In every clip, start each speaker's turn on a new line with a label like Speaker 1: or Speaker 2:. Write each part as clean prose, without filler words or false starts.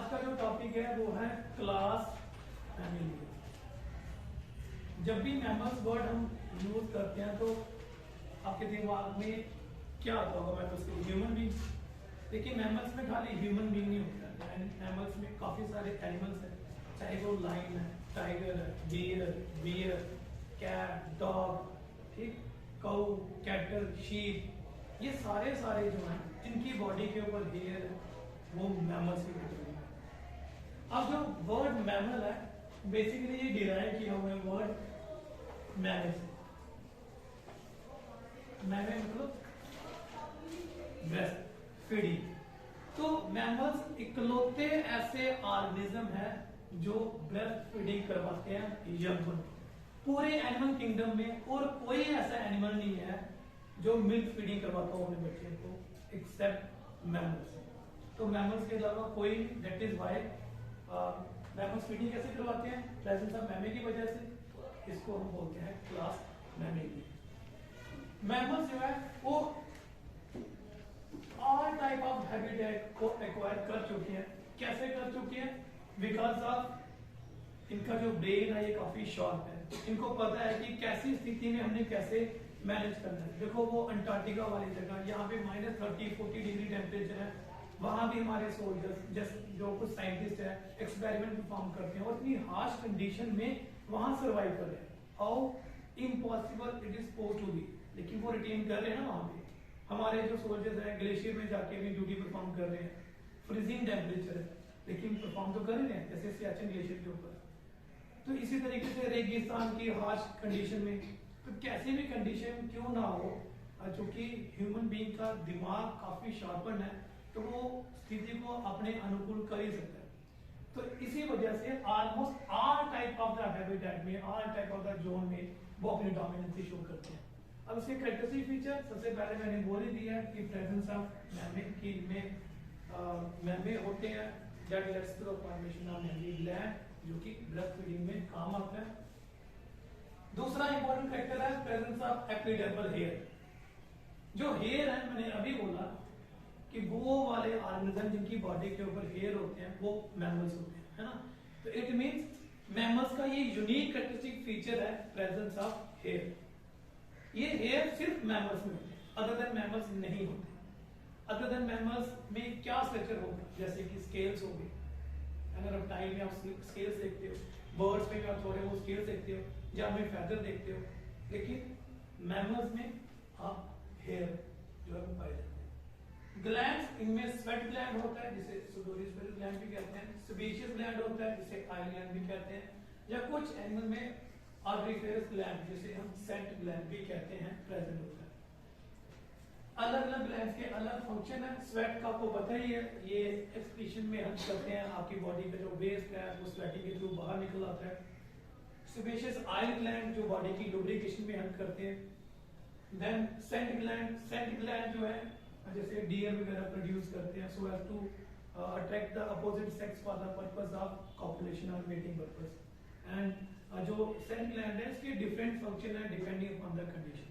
Speaker 1: आज का जो टॉपिक है वो है क्लास फैमिली। जब भी मैमल्स वर्ड हम यूज करते हैं तो आपके दिमाग में क्या आता होगा? मैं तो उसको ह्यूमन बींग। देखिए मैमल्स में खाली ह्यूमन बींग नहीं होता है, मैमल्स में काफी सारे एनिमल्स हैं, चाहे वो लाइन है, टाइगर है, बियर, कैट, डॉग, ठीक, काऊ, कैटल, शीप, ये सारे जो हैं जिनकी बॉडी के ऊपर हेयर है वो मैमल्स की कैटेगरी है। अब जो वर्ड मैमल है बेसिकली ये डिराइव किया हुआ है वर्ड मैमे से। मैमे मतलब ब्रेस्ट फीडिंग। तो मैमल्स इकलौते ऐसे ऑर्गेनिज्म है जो ब्रेस्ट फीडिंग करवाते हैं यंग को। पूरे एनिमल किंगडम में और कोई ऐसा एनिमल नहीं है जो मिल्क फीडिंग करवाता हो अपने बच्चे को एक्सेप्ट मैमल्स। तो मैमल्स के अलावा कोई, that is why mammals feeding कैसे करवाते हैं? प्रेजेंस ऑफ मैमे की वजह से। इसको हम बोलते हैं क्लास मैमेलिया। मैमल्स जो है वो ऑल टाइप ऑफ हैबिटेट को एक्वायर कर चुके हैं। कैसे कर चुके हैं? बिकॉज ऑफ इनका जो ब्रेन है ये काफी शार्प है। इनको पता है कि कैसी स्थिति में हमने कैसे मैनेज करना है। देखो वो अंटार्कटिका वाली जगह, यहाँ पे -30-40 डिग्री टेम्परेचर है, वहां भी हमारे सोल्जर्स जैसे जो कुछ साइंटिस्ट है एक्सपेरिमेंट परफॉर्म करते हैं और इतनी हार्श कंडीशन में वहां सर्वाइव कर रहे हैं। How impossible it is supposed to be, लेकिन वो रिटेन कर रहे हैं ना वहां पे। हमारे जो सोल्जर्स हैं ग्लेशियर में जाके भी ड्यूटी परफॉर्म कर रहे हैं, फ्रीजिंग टेम्परेचर है लेकिन परफॉर्म तो कर रहे हैं, जैसे सियाचिन ग्लेशियर के ऊपर। तो इसी तरीके से रेगिस्तान की हार्श कंडीशन में, तो कैसी भी कंडीशन क्यों ना हो, चूंकि ह्यूमन बीइंग का दिमाग काफी शार्पन है तो वो स्थिति को अपने अनुकूल कर ही सकता है। तो इसी वजह से almost all type of the habitat में, all type of the zone में वो अपनी डोमिनेंसी शो करते हैं। अब इसके कैरेक्टरिस्टिक फीचर सबसे पहले मैंने बोल ही दिया कि प्रेजेंस ऑफ मैमे की में मैमे होते हैं that leads to the formation of mammary gland जो कि ब्रेस्ट फीडिंग में काम आता है। दूसरा इंपॉर्टेंट फैक्टर है प्रेजेंस ऑफ एपिडर्मल हेयर। जो हेयर है मैंने अभी बोला कि वो वाले ऑर्गेनिज्म जिनकी बॉडी के ऊपर हेयर होते हैं वो मैमल्स होते हैं, है ना। तो इट मींस मैमल्स का ये यूनिक कैरेक्टरिस्टिक फीचर है प्रेजेंस ऑफ हेयर। ये हेयर सिर्फ मैमल्स में होते हैं, अदर देन मैमल्स नहीं होते। अदर देन मैमल्स में क्या स्ट्रक्चर होगा? जैसे कि स्केल्स हो गए, अगर आप टाइम में आप स्केल्स देखते हो, बर्ड्स में भी आप थोड़े वो स्केल्स देखते हो, या में फेदर देखते हो, लेकिन मैमल्स में आप हेयर जो है वो पाए जाते हैं। ग्लैंड्स, इनमें स्वेट ग्लैंड होता है जिसे सुडोरियल ग्लैंड भी कहते हैं, सेबेशियस ग्लैंड होता है जिसे आई ग्लैंड भी कहते हैं, या कुछ एनिमल में ऑर्बिफेरस ग्लैंड जिसे हम सेंट ग्लैंड भी कहते हैं प्रेजेंट होता है। अलग अलग ग्लैंड्स के अलग फंक्शन है। स्वेट का आपको पता ही है, ये एक्सक्रीशन में हेल्प करते हैं, आपकी बॉडी का जो वेस्ट है वो स्वेटिंग के थ्रू बाहर निकल आता है। सेबेशियस आइल ग्लैंड जो बॉडी की लुब्रिकेशन में हेल्प करते हैं। देन सेंट ग्लैंड जो है जैसे डियर वगैरह प्रोड्यूस करते हैं so as to attract the opposite sex for the purpose of copulation और मेटिंग पर्पस। एंड जो सेंट ग्लैंड है इसके डिफरेंट फंक्शन है depending upon the conditions.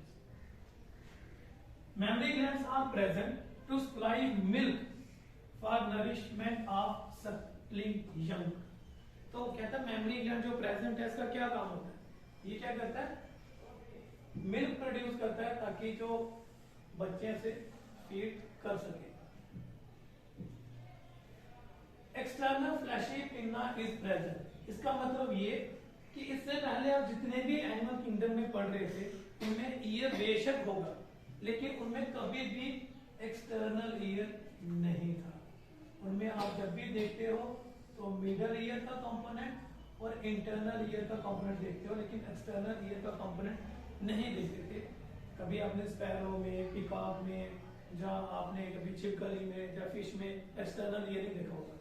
Speaker 1: Mammary glands are present to supply milk for nourishment of suckling young। तो कहता है memory gland जो present है इसका क्या काम होता है? ये क्या करता है? मिल्क प्रोड्यूस करता है ताकि जो बच्चे से फीड कर सके। External fleshy pinna is present. इसका मतलब ये कि इससे पहले आप जितने भी एनिमल किंगडम में पढ़ रहे थे उनमें ईयर बेशक होगा लेकिन उनमें कभी भी एक्सटर्नल ईयर नहीं था। उनमें आप जब भी देखते हो तो मिडल ईयर का कंपोनेंट और इंटरनल ईयर का कंपोनेंट देखते हो, लेकिन एक्सटर्नल ईयर का कंपोनेंट नहीं देखते थे। कभी आपने स्पैरो में, पिकॉक में, जहां आपने कभी छिपकली में या फिश में एक्सटर्नल ईयर नहीं देखा होगा।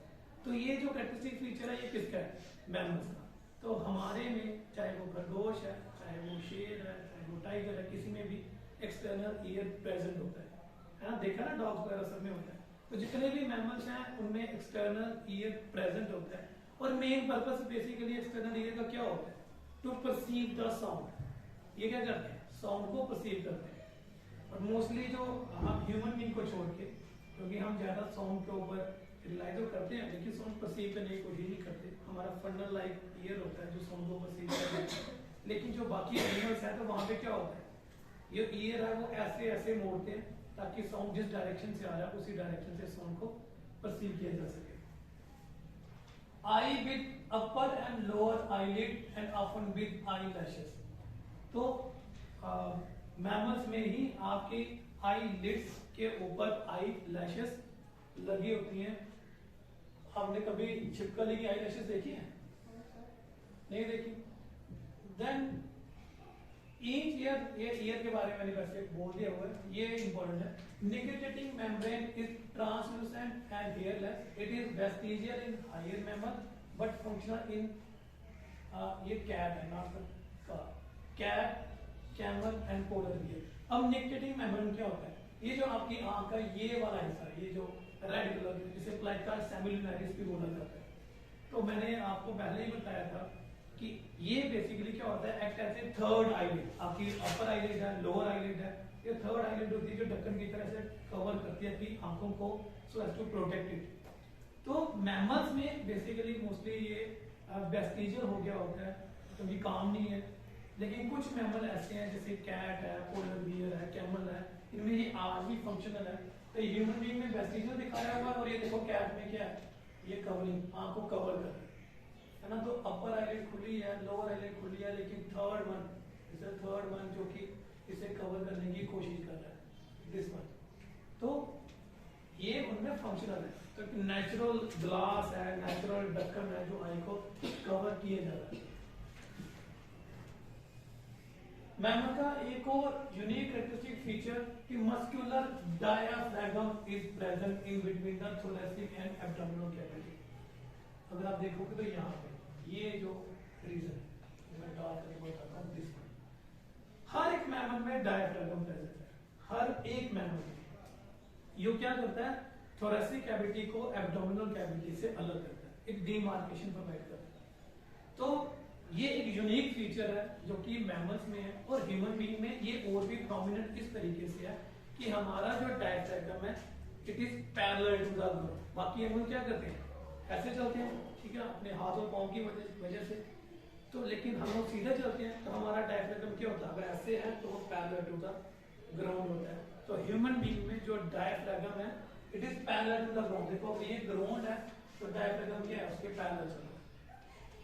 Speaker 1: तो ये जो कैरेक्टरिस्टिक फीचर है ये किसका है? मैमल्स का। तो हमारे में चाहे वो खरगोश है, चाहे वो शेर है, चाहे वो टाइगर है, किसी में भी एक्सटर्नल ईयर प्रेजेंट होता है ना। देखा ना डॉग्स वगैरह सब में होता है। तो जितने भी मैमल्स हैं उनमें एक्सटर्नल ईयर प्रेजेंट होता है और main purpose basically external ear का क्या होता है? To perceive the sound. ये क्या करते हैं? साउंड को परसीव करते हैं। और मोस्टली जो हम ह्यूमन बीइंग को छोड़ के, क्योंकि हम ज्यादा साउंड के ऊपर रिलाई तो करते हैं लेकिन साउंड परसीव करने की कोशिश नहीं करते। हमारा फंडल लाइक ईयर होता है जो साउंड को परसीव करता है, लेकिन जो बाकी एनिमल्स हैं तो वहाँ पे क्या होता है, ये ईयर है वो ऐसे ऐसे मोड़ते हैं ताकि साउंड जिस डायरेक्शन से आ रहा है उसी डायरेक्शन से साउंड को परसीव किया जा सके। Eye with upper and lower eyelid and often with eyelashes. तो मैमल्स में ही आपके आई लिड्स के ऊपर आई लैशेस लगी होती हैं। आपने कभी छिपकली की आई लैशेस देखी है? नहीं देखी? देन ईच ईयर, ये ईयर के बारे में मैंने वैसे बोल दिया हुआ है, ये इंपॉर्टेंट है। Nictitating membrane is translucent and hairless. It is vestigial in higher mammal but functional in ये कैट है, not cat, camel and polar bear. अब निकोटिक मेम्ब्रेन क्या होता है? ये जो आपकी आंख का ये वाला हिस्सा है, ये जो रेड कलर जिसे प्लाइका सेमिलुनरिस भी बोला जाता है। तो मैंने आपको पहले ही बताया था कि ये बेसिकली क्या होता है, act as a third eyelid. आपकी अपर आईलिड है, लोअर आईलिड है, ये थर्ड आईलिड होती है जो ढक्कन की तरह से कवर करती है अपनी आंखों को so as to protect it. तो मैमल्स में बेसिकली मोस्टली ये वेस्टिजियल हो गया होता है, क्योंकि काम नहीं है। लेकिन कुछ मैमल ऐसे हैं जैसे कैट है, पोलर बियर है, कैमल है, इनमें ये आज भी फंक्शनल है। तो ह्यूमन बीइंग में वेस्टिजियल दिखाया हुआ है, और ये देखो कैट में क्या है, ये कवरिंग, आंख को कवर कर रही है ना। तो अपर आईलिड खुली है, लोअर आईलिड खुली है, लेकिन थर्ड वन जो कि इसे कवर करने की कोशिश कर रहा है, दिस वन। तो ये उनमें फंक्शनल है। तो नेचुरल ग्लास है, नेचुरल ढक्कन है जो आई को कवर किए जा रहा है। मैमल का एक और यूनिक कैरेक्टरिस्टिक फीचर कि muscular diaphragm is present in between the thoracic and abdominal cavity. अगर आप देखोगे तो यहाँ पे ये जो रीजन है, मैं डार्क करके बताता हूँ, दिस वन। हर एक मैमल में डायाफ्रागम प्रेजेंट है, हर एक मैमल में। ये क्या करता है, थोरेसिक कैविटी को एब्डोमिनल कैविटी से अलग करता है, एक डिमार्केशन प्रोवाइड करता है। तो ये एक यूनिक फीचर है जो कि मैमल्स में है, और ह्यूमन बीइंग में ये और भी प्रोमिनेंट इस तरीके से है कि हमारा जो डायफ्रागम है it is parallel to the growth. बाकी एनिमल क्या करते हैं, ऐसे चलते हैं, ठीक है, अपने हाथ और पांव की वजह से। तो लेकिन हम लोग सीधे चलते हैं, तो हमारा डायफ्रागम क्या होता है, अगर ऐसे है तो वो पैरेलल टू द ग्राउंड होता है। तो ह्यूमन बीइंग में जो डायफ्रागम है it is parallel to the ground. देखो ये ग्राउंड है तो डायफ्रागम क्या है, उसके पैरेलल चल रहा है।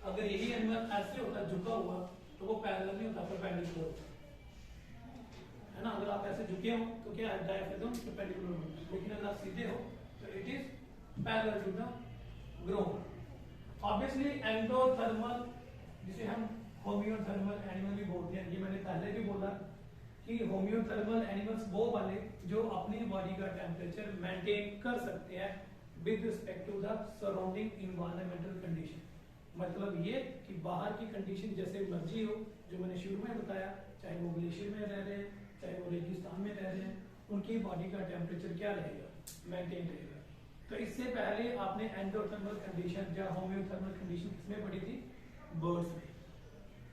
Speaker 1: अगर यही एनिमल ऐसे होता है झुका हुआ तो वो पैरेलल नहीं होता, परपेंडिकुलर होता है ना। अगर आप ऐसे झुके हो तो क्या है, डायफ्रागम परपेंडिकुलर होता है, लेकिन अगर आप सीधे हो तो it is parallel to the ground. Obviously endothermal, जिसे हम होमियोथर्मल एनिमल भी बोलते हैं, ये मैंने पहले भी बोला कि होमियोथर्मल एनिमल्स वो वाले जो अपनी बॉडी का टेम्परेचर मेंटेन कर सकते हैं with respect to the surrounding environmental condition. मतलब ये कि बाहर की कंडीशन जैसे मर्जी हो, जो मैंने शुरू में बताया, चाहे वो ग्लेशियर में रह रहे हैं, चाहे वो रेगिस्तान में रह रहे हैं, उनकी बॉडी का टेम्परेचर क्या रहेगा, मेंटेन रहेगा। तो इससे पहले आपने एंडोथर्मल कंडीशन या होमियोथर्मल कंडीशन किसमें पढ़ी थी, बर्ड्स में,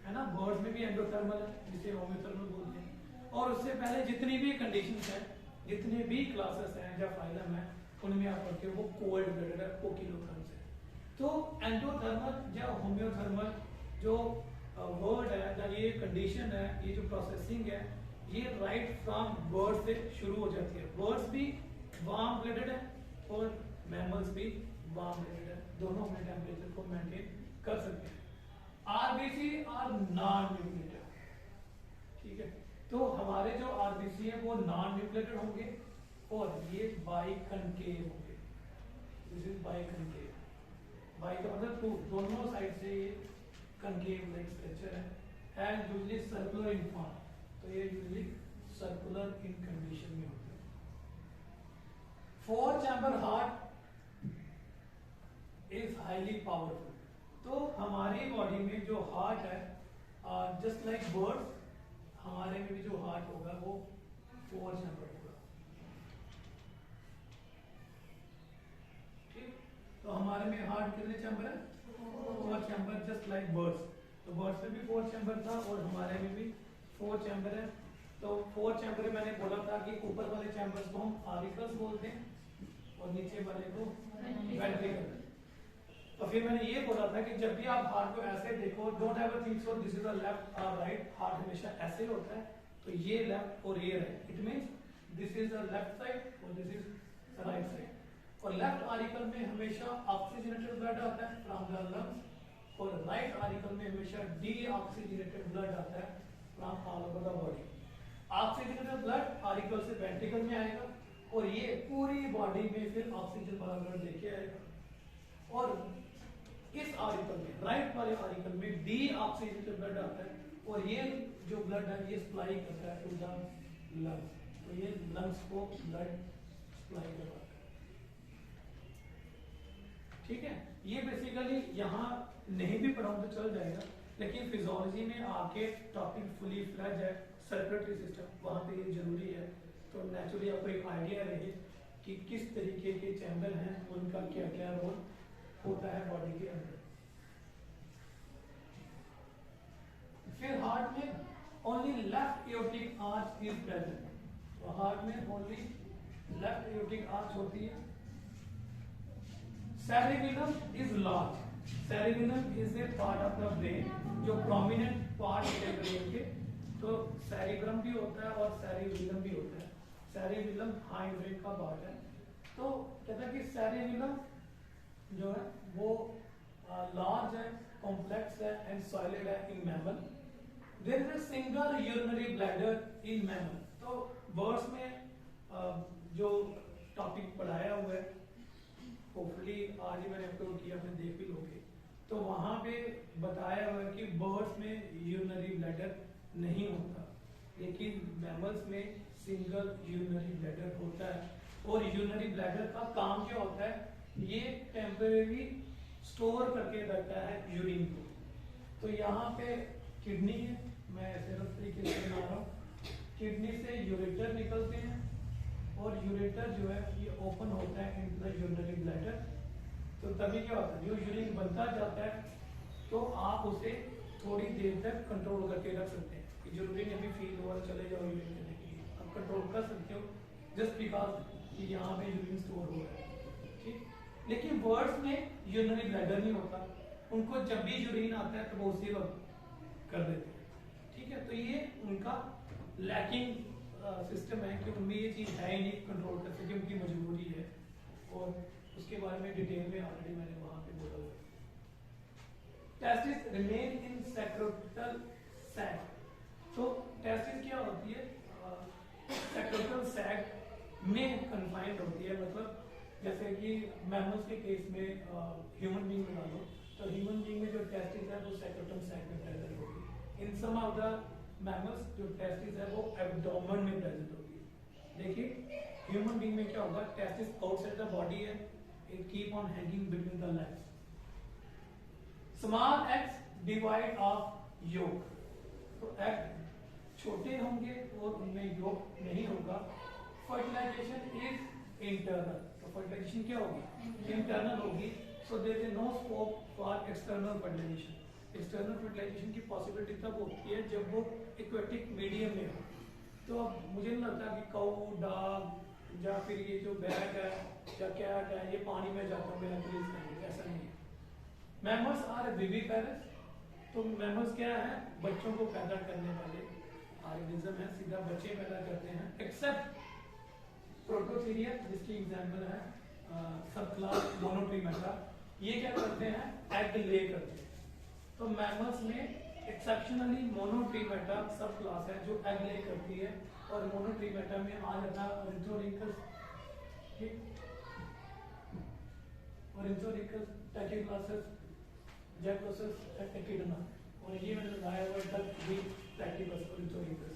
Speaker 1: है ना। बर्ड्स में भी एंडोथर्मल है जिसे होमियोथर्मल बोलते हैं। और उससे पहले जितनी भी कंडीशंस हैं, जितने भी क्लासेस हैं या फाइलम है, उनमें आप पढ़ते हो वो कोल्ड ब्लडेड है, कोकिलोथर्म्स है। तो एंडोथर्मल या होमियोथर्मल जो वर्ड है या ये कंडीशन है, ये जो प्रोसेसिंग है, ये राइट फ्रॉम बर्ड से शुरू हो जाती है। बर्ड्स भी वार्म ब्लडेड है और मैमल्स भी वार्म ब्लडेड है, दोनों अपने टेम्परेचर को मेंटेन कर सकते हैं। आरबीसी आर नॉन न्यूक्लिएटेड, ठीक है। तो हमारे जो आरबीसी है वो नॉन न्यूक्लिएटेड होंगे और ये बाइकनकेव होंगे। This is biconcave. बाई का मतलब दोनों साइड से ये कनकेव लाइक स्ट्रक्चर है and usually circular in form. तो ये यूजुअली सर्कुलर इन कंडीशन में होता है। 4 chamber heart is highly powerful. तो हमारी बॉडी में जो हार्ट है, जस्ट लाइक बर्ड्स, हमारे में भी जो हार्ट होगा वो 4 चैम्बर होगा, ठीक। तो हमारे में हार्ट कितने चैम्बर है, 4 चैम्बर, जस्ट लाइक बर्ड्स। तो बर्ड्स में भी 4 चैम्बर था और हमारे में भी 4 चैम्बर है। तो 4 चैम्बर मैंने बोला था कि ऊपर वाले चैम्बर्स को हम ऑरिकल्स बोलते हैं और नीचे वाले को वेंट्रिकल। तो फिर मैंने ये बोला था कि जब भी आप हार्ट को ऐसे देखो, don't ever think so this is the left और राइट, हार्ट हमेशा ऐसे होता है, तो ये लेफ्ट और ये right, it means this is the left side और this is the right side. और लेफ्ट आर्टिकल में हमेशा ऑक्सीजनेटेड ब्लड आता है फ्रॉम द लंग्स, और राइट आर्टिकल में हमेशा डीऑक्सीजनेटेड ब्लड आता है from all over the body. Oxygenated blood article से वेंट्रिकल में आएगा और ये पूरी बॉडी में फिर ऑक्सीजन वाला ब्लड लेके आएगा। और इस आर्टिकल में, राइट वाले आर्टिकल में डीऑक्सीजनेटेड ब्लड आता है और ये जो ब्लड है ये सप्लाई करता है टू द लंग्स, तो ये लंग्स को ब्लड सप्लाई करवाता है। ठीक है, ये बेसिकली यहाँ नहीं भी पढ़ाऊं तो चल जाएगा, लेकिन फिजियोलॉजी में आके टॉपिक फुली फ्लैज है, सर्कुलेटरी सिस्टम, वहां पे ये जरूरी है। तो नेचुरली आपको एक आइडिया रहे कि किस तरीके के चैम्बर हैं, उनका क्या क्या रोल होता है बॉडी के अंदर। फिर हार्ट में only left aortic arch is present, तो हार्ट में ओनली लेफ्ट एओर्टिक आर्च होती है। Cerebellum is large, cerebellum is a part of the brain, जो प्रोमिनेंट पार्ट है ब्रेन के, तो सेरेब्रम भी होता है और सेरेबेलम भी होता है। सेरेबेलम हाइंड ब्रेन का पार्ट है। तो कहता है कि सेरेबेलम जो है वो लार्ज है, कॉम्प्लेक्स है एंड सॉलिड है in mammal. There is a single urinary bladder in mammal. तो वर्ड्स में जो टॉपिक पढ़ाया हुआ है, होपफुली आज ही मैंने अपलोड किया, अपने देख भी लोगे, तो वहां पे बताया हुआ है कि बर्ड्स में यूरिनरी ब्लैडर नहीं होता, लेकिन मैमल्स में सिंगल यूरिनरी ब्लैडर होता है। और यूरिनरी ब्लैडर का काम क्या होता है, ये टेम्परेरी स्टोर करके रखता है यूरिन को। तो यहाँ पे किडनी है, मैं सिर्फ तरीके से बना रहा हूँ, किडनी से यूरेटर निकलते हैं और यूरेटर जो है ये ओपन होता है इनटू द यूरिनरी ब्लैडर। तो तभी क्या होता है, जो यूरिन बनता जाता है तो आप उसे थोड़ी देर तक कंट्रोल करके रख सकते हैं कि जरूरी नहीं अभी फील हो और चले जाओ यूरिन करने के लिए, आप कंट्रोल कर सकते हो जस्ट बिकॉज कि यहाँ पे यूरिन स्टोर हो रहा है। ठीक, लेकिन बर्ड्स में यूरिनरी ब्लैडर नहीं होता, उनको जब भी यूरिन आता है तो वो उसी वक्त कर देते हैं। ठीक है, तो ये उनका लैकिंग सिस्टम है कि उनमें ये चीज है ही नहीं कंट्रोल कर सके, उनकी मजबूरी है, और उसके बारे में डिटेल में ऑलरेडी मैंने वहां पे बोला हुआ है। Testis remain in scrotal sac. तो टेस्टिस क्या होती है, सैक्रोटल सैक में कन्फाइंड होती है, मतलब जैसे कि मैमल्स के केस में ह्यूमन बीइंग बना लो, तो ह्यूमन बीइंग में जो टेस्टिस है वो सैक्रोटल सैक में प्रेजेंट होगी। इन सम ऑफ द मैमल्स जो टेस्टिस है वो एब्डोमेन में प्रेजेंट होगी है। देखिए ह्यूमन बीइंग में क्या होगा, टेस्टिस आउटसाइड द बॉडी है, it keep on hanging between the legs. Small eggs devoid of yolk, तो एग छोटे होंगे और उनमें योक नहीं होगा। फर्टिलाइजेशन इज इंटरनल, तो फर्टिलाइजेशन क्या होगी, इंटरनल होगी। So there is no scope for external fertilisation. External fertilisation की पॉसिबिलिटी तब होती है जब वो एक्वेटिक मीडियम में हो। तो अब मुझे नहीं लगता कि काऊ, डॉग या फिर ये जो बैग है या कैट है ये पानी में जाकर मेरा रिलीज करेंगे, ऐसा नहीं है। मैमल्स आर विविपेरस, तो मैमल्स क्या है, बच्चों को पैदा करने वाले ऑर्गेनिज्म है, सीधा बच्चे पैदा करते हैं, एक्सेप्ट प्रोटोथीरिया जिसकी एग्जांपल है सब क्लास मोनोट्रीमेटा, ये क्या करते हैं, एग ले करते हैं। तो मैमल्स में एक्सेप्शनली मोनोट्रीमेटा सब क्लास है जो एग ले करती है, और मोनोट्रीमेटा में आ जाता है ऑर्निथोरिकस, ऑर्निथोरिकस, टैकिक्लासस, जैकोसस, एकिडना, और ये मैंने बताया हुआ डक बिल प्लैटिपस ऑर्निथोरिकस।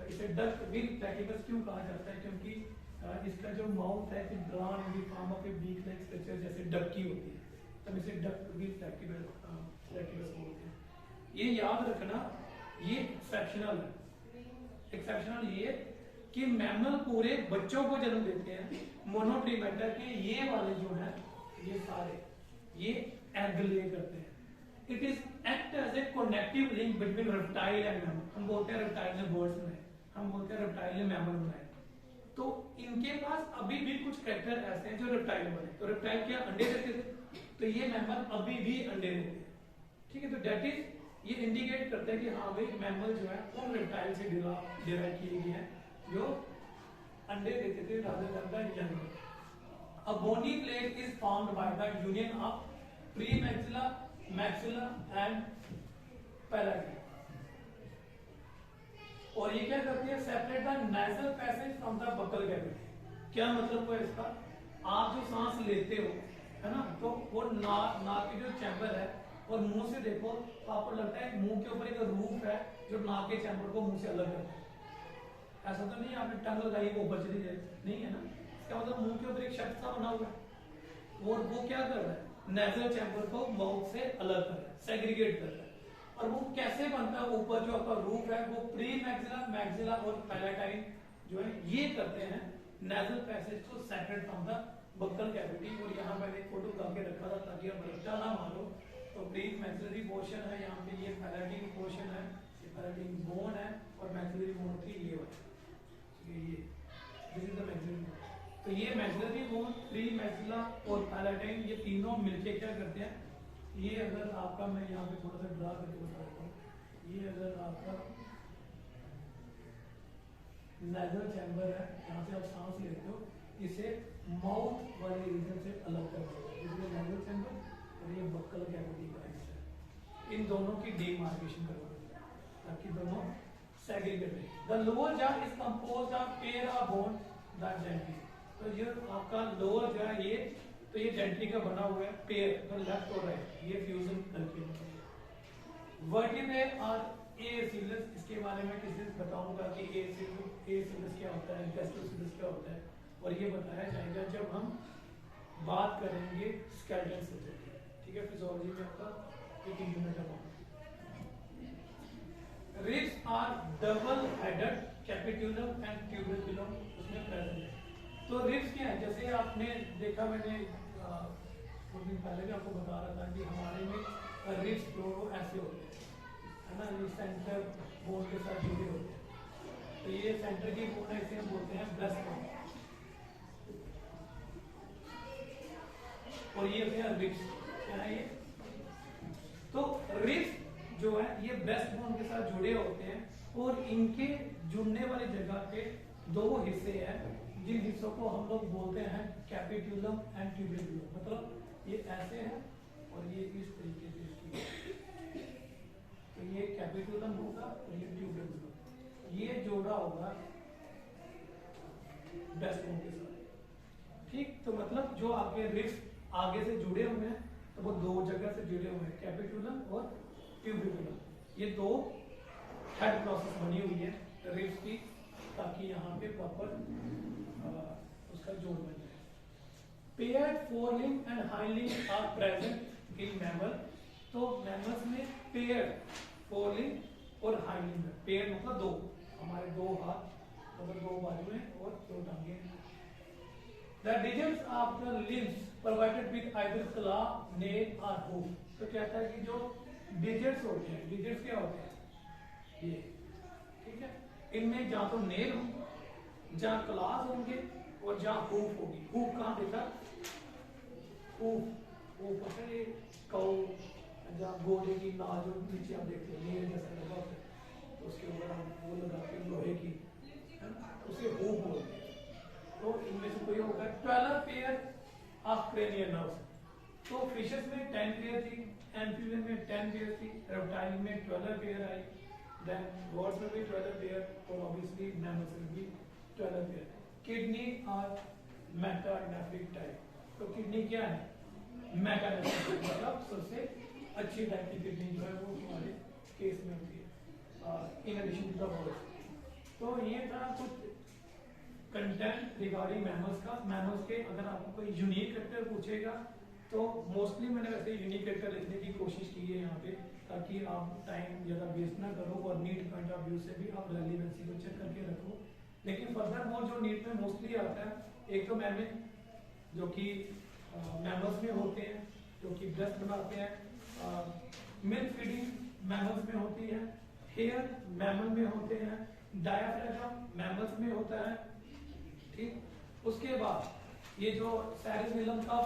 Speaker 1: इसे डक बिल प्लैटिपस क्यों कहा जाता है, क्योंकि इसका जो माउथ है कि drawn in the form of a beak like structure जैसे डक की होती है, तब इसे डक बिल प्लैटिपस बोलते हैं। ये याद रखना, ये एक्सेप्शनल है। एक्सेप्शनल ये कि मैमल पूरे बच्चों को जन्म देते हैं, मोनोट्रीमेटा के ये वाले जो हैं ये सारे ये एग ले करते हैं। It is act as a connective link between reptile and mammal. हम बोलते हैं रेप्टाइल ने बर्ड्स बनाए, हम बोलते हैं रेप्टाइल ने मैमल बनाए। तो तो इनके पास अभी भी कुछ कैरेक्टर ऐसे हैं जो रेप्टाइल बने। तो रेप्टाइल क्या अंडे देते थे, तो ये मैमल अभी भी अंडे देते हैं। ठीक है, तो डेट इज ये इंडिकेट करता है कि हाँ भाई मैमल जो है उन रेप्टाइल से डिराइव किए गए हैं जो अंडे देते थे rather than the young. A bony plate is formed by the union of premaxilla, maxilla and palate. और ये क्या करती है, separate the nasal passage from the buccal cavity। क्या मतलब हुआ इसका, आप जो सांस लेते हो है ना, तो वो नाक की जो चैम्बर है और मुंह से देखो तो आपको लगता है मुंह के ऊपर एक रूफ है जो नाक के चैम्बर को मुंह से अलग करता है। ऐसा तो नहीं आपने टंग लगाई वो बच रही है, नहीं है ना, इसका मतलब मुंह के ऊपर एक शब्द सा बना हुआ है और वो क्या कर रहा है, नेजल चैम्बर को माउथ से अलग कर रहा है, सेग्रीगेट कर रहा है। और वो कैसे बनता है, ऊपर जो आपका रूफ है वो प्री मैक्सिला, मैक्सिला और पैलेटाइन जो है ये करते हैं नेजल पैसेज को separate from the buccal cavity. और यहाँ मैंने एक फोटो उठा के रखा था ताकि हम रट्टा ना मारो। तो प्री मैक्सिलरी पोर्शन है यहाँ पे, ये पैलेटिन पोर्शन है, ये पैलेटिन बोन है और मैक्सिलरी बोन थी ये वाली, ये this is the maxillary bone. तो ये मैक्सिलरी बोन, प्री मैक्सिला और पैलेटाइन ये तीनों मिलके क्या करते हैं, ये अगर आपका, मैं यहाँ पे थोड़ा सा ड्रा करके बता देता हूँ, ये अगर आपका नेजल चैम्बर है जहाँ से आप सांस लेते हो, इसे माउथ वाले रीजन से अलग कर देते हैं, इसलिए नेजल चैम्बर और ये बक्कल कैविटी का हिस्सा है, इन दोनों की डीमार्केशन करवा देते हैं ताकि दोनों सेग्रीगेट रहे। The lower jaw is composed of pair of bone the dentine. तो ये आपका लोअर जॉ ये, तो ये डेंट्री का बना हुआ है पेयर, तो लेफ्ट और राइट ये फ्यूजन करके वर्टिब्रे और एसिलस। इसके बारे में किसी से बताऊंगा कि एसिलस क्या होता है, गैस्ट्रोसिलस क्या होता है, और ये बताया जाएगा जब हम बात करेंगे स्केलेटन सब्जेक्ट की। ठीक है, फिजियोलॉजी में आपका एक यूनिट है। Ribs are double headed capitulum and tuberculum उसमें प्रेजेंट है। तो रिब्स क्या है, जैसे आपने देखा, मैंने कुछ दिन पहले भी आपको बता रहा था कि हमारे में रिब्स जो वो ऐसे होते हैं है ना, ये सेंटर बोन के साथ जुड़े होते हैं। तो ये सेंटर की बोन है, इसे हम बोलते हैं ब्रेस्ट बोन, और ये होते हैं रिब्स। क्या है ये, तो रिब्स जो है ये ब्रेस्ट बोन के साथ जुड़े होते हैं और इनके जुड़ने वाली जगह पे दो हिस्से हैं जिन हिस्सों को हम लोग बोलते हैं कैपिट्यूलम एंड ट्यूबिकुलम। मतलब ये ऐसे है और ये इस तरीके से, तो ये कैपिट्यूलम होगा और ये ट्यूबिकुलम, ये जोड़ा होगा ब्रेस्ट बोन के साथ। ठीक, तो मतलब जो आपके रिब्स आगे से जुड़े हुए हैं तो वो दो जगह से जुड़े हुए हैं, कैपिट्यूलम और ट्यूबिकुलम। ये दो हेड प्रोसेस बनी हुई है रिब्स की ताकि यहाँ पे प्रॉपर उसका जोड़ बन जाए। Paired forelimb and hindlimb are present in mammal. तो मैमल्स में पेयर्ड फोरलिम्ब और हाइंडलिम्ब है। पेयर्ड मतलब दो, हमारे दो हाथ मतलब दो बाजुएं और दो टांगे। The digits of the limbs provided with either claw, nail or hoof। तो कहता है कि जो digits होते हैं, digits क्या होते हैं ये, ठीक है, इनमें जहाँ तो नेल होंगे, जहाँ क्लास होंगे और जहाँ हूफ होगी। हूफ कहाँ देता, हूफ होता है ये कौ, जहाँ घोड़े की नाल जो नीचे आप देखते हो नेल जैसा लगा होता है, तो उसके ऊपर हम वो लगाते हैं लोहे की, उसे हूफ बोलते हैं। तो इनमें से कोई होगा 12 पेयर ऑफ क्रेनियल नर्व्स। तो फिशेस में 10 पेयर थी, एम्फीबियन में 10 पेयर थी, रेप्टाइल में 12 पेयर आई, देन बर्ड्स में भी 12 पेयर और ऑब्वियसली मैमल्स में भी 12 पेयर। किडनी और मेटानेफ्रिक टाइप। तो किडनी क्या है, मेटानेफ्रिक मतलब सबसे अच्छी टाइप की किडनी जो है वो हमारे केस में होती है in addition to the birds. तो ये था कुछ कंटेंट रिगार्डिंग मैमल्स का। मैमल्स के अगर आपको कोई यूनिक कैरेक्टर पूछेगा तो मोस्टली मैंने वैसे यूनिक कैरेक्टर लिखने की कोशिश की है यहाँ पे, ताकि आप टाइम ज़्यादा वेस्ट ना करो और नीट पॉइंट ऑफ व्यू से भी आप रेलिवेंसी को चेक करके रखो। लेकिन फर्दर मोर जो नीट में मोस्टली आता है, एक तो मैमिल जो कि मैमल्स में होते हैं, जो कि ब्रेस्ट बनाते हैं, मिल्क फीडिंग मैमल्स में होती है, हेयर मैमल में होते हैं, डायाफ्राम मैमल्स में होता है, ठीक। उसके बाद ये जो सेरिबेलम का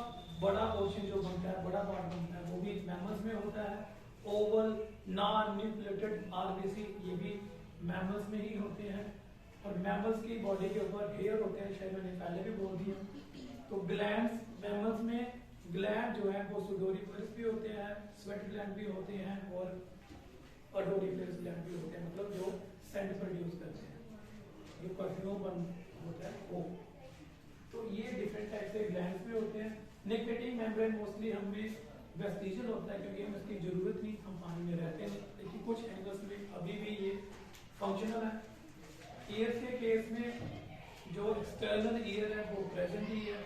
Speaker 1: बड़ा पोर्शन जो बनता है, बड़ा पार्ट बनता है, वो भी मैमल्स में होता है। ओवल नॉन न्यूक्लिएटेड आरबीसी ये भी मैमल्स में ही होते हैं। और मैमल्स की बॉडी के ऊपर हेयर होते हैं, शायद मैंने पहले भी बोल दिया। तो ग्लैंड्स मैमल्स में ग्लैंड जो है वो सुडोरिफरस भी होते हैं, स्वेट ग्लैंड भी होते हैं और ओडोरिफरस ग्लैंड भी होते हैं, मतलब जो सेंट प्रोड्यूस करते हैं, जो परफ्यूम होता है वो। तो ये डिफरेंट टाइप के ग्लैंड्स भी होते हैं। निकोटिन मेम्ब्रेन मोस्टली हमें वेस्टिजियल होता है क्योंकि हमें इसकी जरूरत नहीं, हम पानी में रहते हैं, लेकिन कुछ एंगल्स में अभी भी ये फंक्शनल है। ईयर के केस में जो एक्सटर्नल ईयर है वो प्रेजेंट ही है।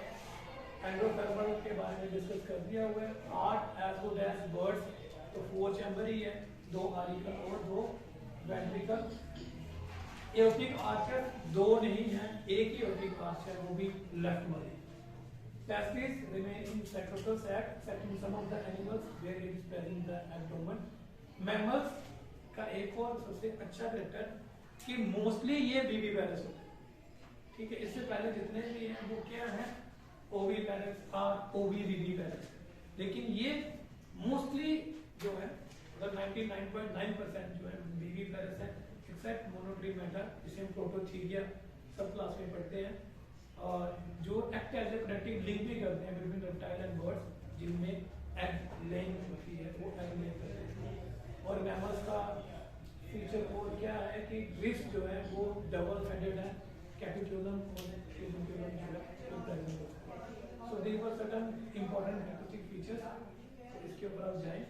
Speaker 1: एंडोथर्मल के बारे में डिस्कस कर दिया हुआ है। Heart as good as birds तो 4 चैम्बर ही है, 2 आरिकल और 2 वेंट्रिकल। एओर्टिक आर्चर 2 नहीं है, एक ही एओर्टिक आर्चर, वो भी लेफ्ट वाले। Testes remain in secretal sac, except in some of the animals where it is present in the abdomen. Mammals का एक और सबसे अच्छा फैक्टर कि मोस्टली ये बीबी पैरस होते हैं, ठीक है। इससे पहले जितने भी हैं वो क्या है, ओवी पैरस और ओवी बीबी पैरस, लेकिन ये मोस्टली जो है मतलब 99.9% जो है बीबी पैरस है, एक्सेप्ट मोनोट्रीमेटा जिसे हम प्रोटोथीरिया सब क्लास में पढ़ते हैं, और जो act as a productive link भी करते हैं बिटवीन रेप्टाइल एंड बर्ड्स, जिनमें एग लेइंग होती है, वो एग ले करते हैं। और मैमल्स का फीचर और क्या है कि रिस्ट जो है वो डबल हेडेड है, कैपिट्यूलम और ट्यूबिकुलम जो है वो प्रेजेंट होता है। सो दीस वर सर्टेन इंपॉर्टेंट फीचर्स, इसके ऊपर आप जाएं।